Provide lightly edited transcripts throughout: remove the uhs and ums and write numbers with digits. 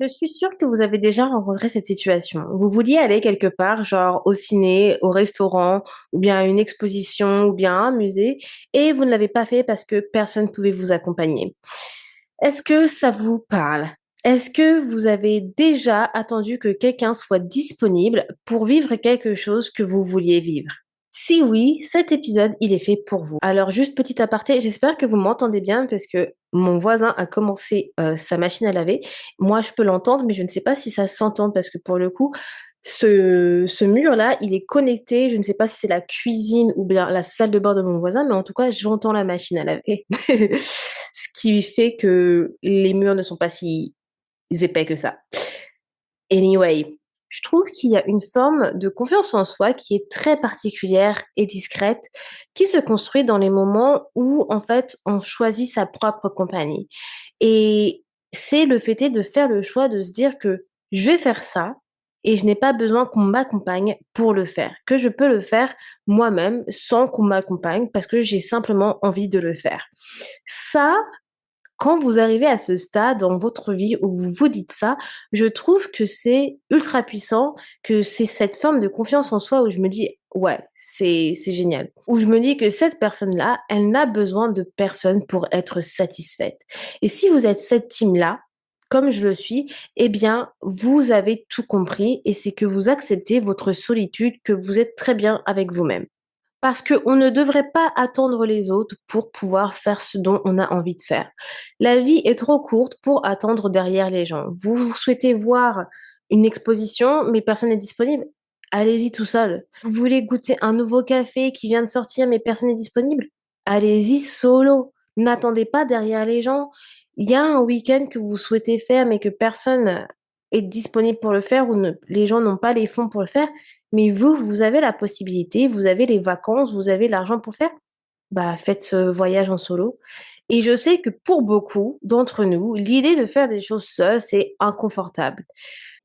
Je suis sûre que vous avez déjà rencontré cette situation. Vous vouliez aller quelque part, genre au ciné, au restaurant, ou bien à une exposition, ou bien à un musée, et vous ne l'avez pas fait parce que personne ne pouvait vous accompagner. Est-ce que ça vous parle? Est-ce que vous avez déjà attendu que quelqu'un soit disponible pour vivre quelque chose que vous vouliez vivre? Si oui, cet épisode, il est fait pour vous. Alors juste petit aparté, j'espère que vous m'entendez bien parce que mon voisin a commencé sa machine à laver. Moi, je peux l'entendre, mais je ne sais pas si ça s'entend parce que pour le coup, ce mur-là, il est connecté. Je ne sais pas si c'est la cuisine ou bien la salle de bain de mon voisin, mais en tout cas, j'entends la machine à laver. Ce qui fait que les murs ne sont pas si épais que ça. Anyway, je trouve qu'il y a une forme de confiance en soi qui est très particulière et discrète, qui se construit dans les moments où, en fait, on choisit sa propre compagnie. Et c'est le fait est de faire le choix de se dire que je vais faire ça et je n'ai pas besoin qu'on m'accompagne pour le faire, que je peux le faire moi-même sans qu'on m'accompagne parce que j'ai simplement envie de le faire. Ça, quand vous arrivez à ce stade dans votre vie où vous vous dites ça, je trouve que c'est ultra puissant, que c'est cette forme de confiance en soi où je me dis: «Ouais, c'est génial». Où je me dis que cette personne-là, elle n'a besoin de personne pour être satisfaite. Et si vous êtes cette team-là, comme je le suis, eh bien, vous avez tout compris et c'est que vous acceptez votre solitude, que vous êtes très bien avec vous-même. Parce qu'on ne devrait pas attendre les autres pour pouvoir faire ce dont on a envie de faire. La vie est trop courte pour attendre derrière les gens. Vous souhaitez voir une exposition, mais personne n'est disponible? Allez-y tout seul. Vous voulez goûter un nouveau café qui vient de sortir, mais personne n'est disponible? Allez-y solo. N'attendez pas derrière les gens. Il y a un week-end que vous souhaitez faire, mais que personne est disponible pour le faire ou les gens n'ont pas les fonds pour le faire. Mais vous, vous avez la possibilité, vous avez les vacances, vous avez l'argent pour faire, bah, faites ce voyage en solo. Et je sais que pour beaucoup d'entre nous, l'idée de faire des choses seuls, c'est inconfortable.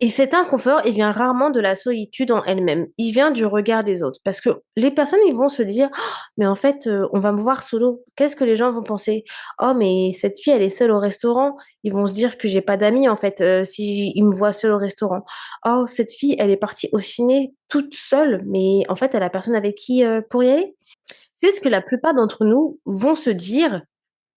Et cet inconfort, il vient rarement de la solitude en elle-même. Il vient du regard des autres. Parce que les personnes, ils vont se dire, «Oh, mais en fait, on va me voir solo. Qu'est-ce que les gens vont penser? Oh, mais cette fille, elle est seule au restaurant. Ils vont se dire que j'ai pas d'amis, en fait, si ils me voient seule au restaurant. Oh, cette fille, elle est partie au ciné toute seule, mais en fait, elle a personne avec qui, pour y aller». C'est ce que la plupart d'entre nous vont se dire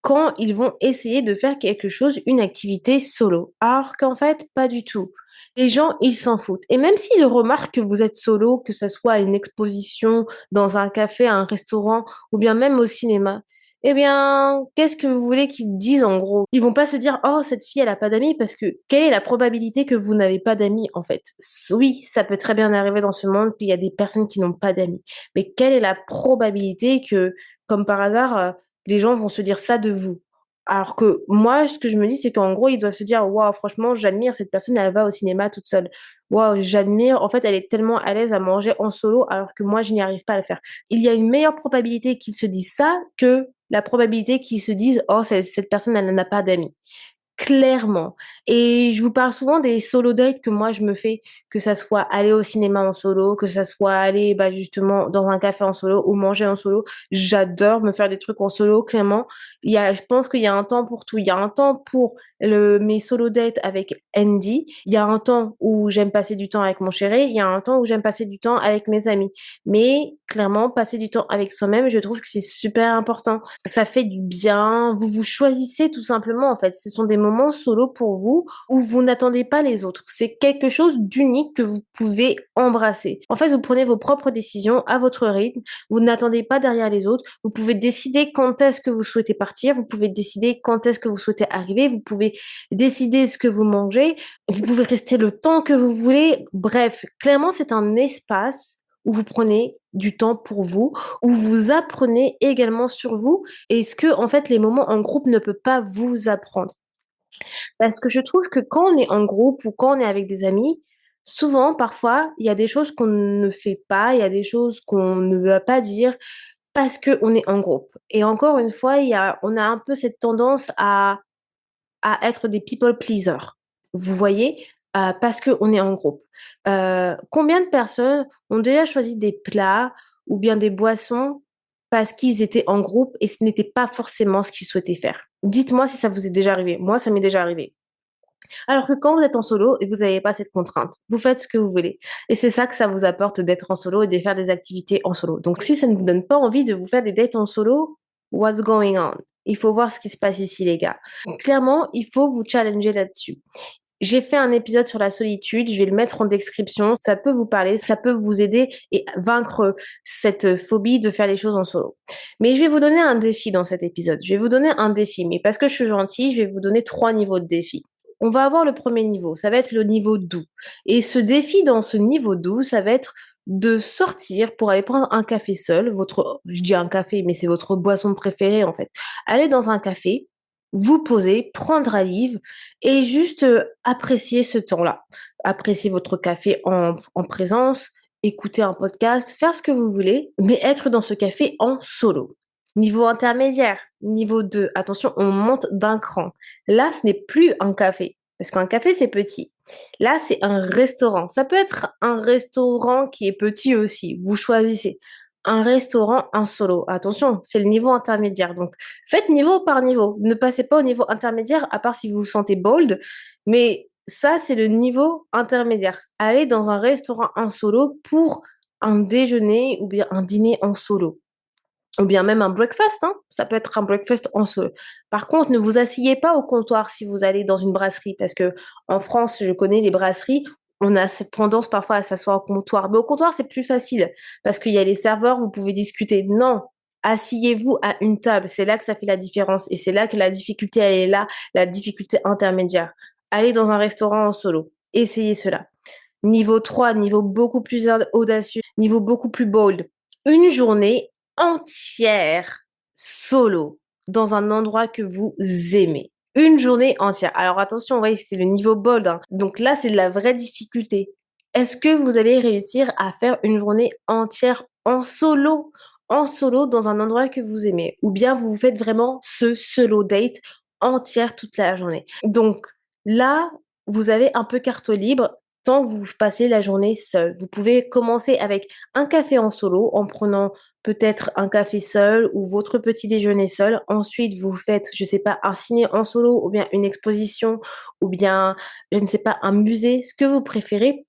quand ils vont essayer de faire quelque chose, une activité solo. Alors qu'en fait, pas du tout. Les gens, ils s'en foutent. Et même s'ils remarquent que vous êtes solo, que ce soit à une exposition, dans un café, à un restaurant, ou bien même au cinéma, eh bien, qu'est-ce que vous voulez qu'ils disent en gros? Ils vont pas se dire, oh, cette fille, elle a pas d'amis, parce que quelle est la probabilité que vous n'avez pas d'amis, en fait? Oui, ça peut très bien arriver dans ce monde qu'il y a des personnes qui n'ont pas d'amis. Mais quelle est la probabilité que, comme par hasard, les gens vont se dire ça de vous. Alors que moi, ce que je me dis, c'est qu'en gros, ils doivent se dire: «Waouh, franchement, j'admire cette personne, elle va au cinéma toute seule. Waouh, j'admire, en fait, elle est tellement à l'aise à manger en solo alors que moi, je n'y arrive pas à le faire». Il y a une meilleure probabilité qu'ils se disent ça que la probabilité qu'ils se disent: «Oh, cette personne, elle n'a pas d'amis». Clairement. Et je vous parle souvent des solo dates que moi je me fais, que ça soit aller au cinéma en solo, que ça soit aller, bah, justement dans un café en solo ou manger en solo. J'adore me faire des trucs en solo, clairement. Je pense qu'il y a un temps pour tout. Il y a un temps pour mes solo dates avec Andy. Il y a un temps où j'aime passer du temps avec mon chéri. Il y a un temps où j'aime passer du temps avec mes amis. Mais clairement, passer du temps avec soi-même, je trouve que c'est super important. Ça fait du bien. Vous vous choisissez tout simplement, en fait. Ce sont des moments solo pour vous où vous n'attendez pas les autres. C'est quelque chose d'unique que vous pouvez embrasser. En fait, vous prenez vos propres décisions à votre rythme. Vous n'attendez pas derrière les autres. Vous pouvez décider quand est-ce que vous souhaitez partir. Vous pouvez décider quand est-ce que vous souhaitez arriver. Vous pouvez décider ce que vous mangez. Vous pouvez rester le temps que vous voulez. Bref, clairement, c'est un espace où vous prenez du temps pour vous, où vous apprenez également sur vous et ce que, en fait, les moments en groupe ne peut pas vous apprendre. Parce que je trouve que quand on est en groupe ou quand on est avec des amis, souvent, parfois, il y a des choses qu'on ne fait pas, il y a des choses qu'on ne va pas dire parce qu'on est en groupe. Et encore une fois, on a un peu cette tendance à être des people pleasers. Vous voyez? Parce qu'on est en groupe. Combien de personnes ont déjà choisi des plats ou bien des boissons parce qu'ils étaient en groupe et ce n'était pas forcément ce qu'ils souhaitaient faire? Dites-moi si ça vous est déjà arrivé. Moi, ça m'est déjà arrivé. Alors que quand vous êtes en solo et vous n'avez pas cette contrainte, vous faites ce que vous voulez. Et c'est ça que ça vous apporte d'être en solo et de faire des activités en solo. Donc si ça ne vous donne pas envie de vous faire des dates en solo, what's going on? Il faut voir ce qui se passe ici, les gars. Clairement, il faut vous challenger là-dessus. J'ai fait un épisode sur la solitude, je vais le mettre en description. Ça peut vous parler, ça peut vous aider et vaincre cette phobie de faire les choses en solo. Mais je vais vous donner un défi dans cet épisode. Je vais vous donner un défi, mais parce que je suis gentille, je vais vous donner 3 niveaux de défi. On va avoir le premier niveau, ça va être le niveau doux. Et ce défi dans ce niveau doux, ça va être de sortir pour aller prendre un café seul, je dis un café, mais c'est votre boisson préférée en fait. Aller dans un café, vous poser, prendre un livre et juste apprécier ce temps-là. Apprécier votre café en présence, écouter un podcast, faire ce que vous voulez, mais être dans ce café en solo. Niveau intermédiaire, niveau 2, attention, on monte d'un cran. Là, ce n'est plus un café, parce qu'un café, c'est petit. Là, c'est un restaurant. Ça peut être un restaurant qui est petit aussi. Vous choisissez. Un restaurant, un solo. Attention, c'est le niveau intermédiaire. Donc, faites niveau par niveau. Ne passez pas au niveau intermédiaire, à part si vous vous sentez bold. Mais ça, c'est le niveau intermédiaire. Allez dans un restaurant en solo pour un déjeuner ou bien un dîner en solo. Ou bien même un breakfast, hein. Ça peut être un breakfast en solo. Par contre, ne vous asseyez pas au comptoir si vous allez dans une brasserie, parce que en France, je connais les brasseries, on a cette tendance parfois à s'asseoir au comptoir. Mais au comptoir, c'est plus facile, parce qu'il y a les serveurs, vous pouvez discuter. Non, asseyez-vous à une table. C'est là que ça fait la différence. Et c'est là que la difficulté, elle est là, la difficulté intermédiaire. Allez dans un restaurant en solo. Essayez cela. Niveau 3, niveau beaucoup plus audacieux, niveau beaucoup plus bold. Une journée entière solo dans un endroit que vous aimez. Une journée entière. Alors attention, ouais, c'est le niveau bold, hein. Donc là, c'est de la vraie difficulté. Est-ce que vous allez réussir à faire une journée entière en solo dans un endroit que vous aimez? Ou bien vous vous faites vraiment ce solo date entière toute la journée? Donc là, vous avez un peu carte libre tant que vous passez la journée seul. Vous pouvez commencer avec un café en solo en prenant peut-être un café seul ou votre petit déjeuner seul. Ensuite, vous faites, je sais pas, un ciné en solo ou bien une exposition ou bien, je ne sais pas, un musée, ce que vous préférez.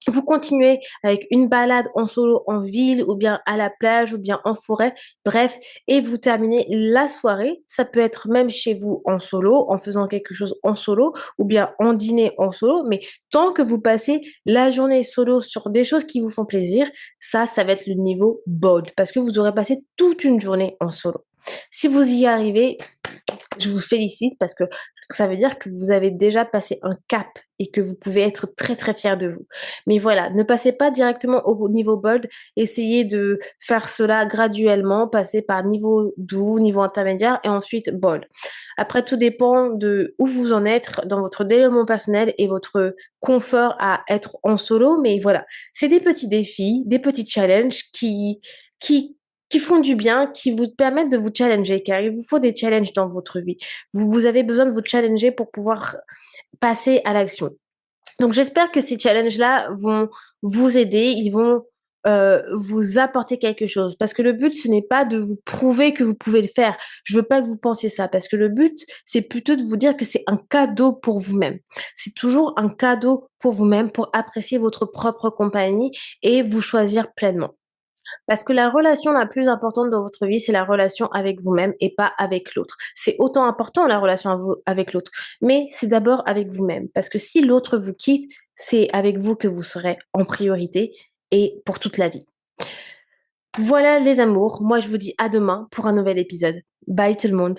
Vous continuez avec une balade en solo en ville ou bien à la plage ou bien en forêt, bref, et vous terminez la soirée. Ça peut être même chez vous en solo, en faisant quelque chose en solo ou bien en dîner en solo, mais tant que vous passez la journée solo sur des choses qui vous font plaisir, ça va être le niveau bold parce que vous aurez passé toute une journée en solo. Si vous y arrivez, je vous félicite parce que ça veut dire que vous avez déjà passé un cap et que vous pouvez être très très fier de vous. Mais voilà, ne passez pas directement au niveau bold, essayez de faire cela graduellement, passer par niveau doux, niveau intermédiaire et ensuite bold. Après, tout dépend de où vous en êtes dans votre développement personnel et votre confort à être en solo. Mais voilà, c'est des petits défis, des petits challenges qui qui font du bien, qui vous permettent de vous challenger, car il vous faut des challenges dans votre vie. Vous avez besoin de vous challenger pour pouvoir passer à l'action. Donc j'espère que ces challenges-là vont vous aider, ils vont vous apporter quelque chose. Parce que le but, ce n'est pas de vous prouver que vous pouvez le faire. Je veux pas que vous pensiez ça. Parce que le but, c'est plutôt de vous dire que c'est un cadeau pour vous-même. C'est toujours un cadeau pour vous-même, pour apprécier votre propre compagnie et vous choisir pleinement. Parce que la relation la plus importante dans votre vie, c'est la relation avec vous-même et pas avec l'autre. C'est autant important la relation avec l'autre, mais c'est d'abord avec vous-même. Parce que si l'autre vous quitte, c'est avec vous que vous serez en priorité et pour toute la vie. Voilà les amours, moi je vous dis à demain pour un nouvel épisode. Bye tout le monde.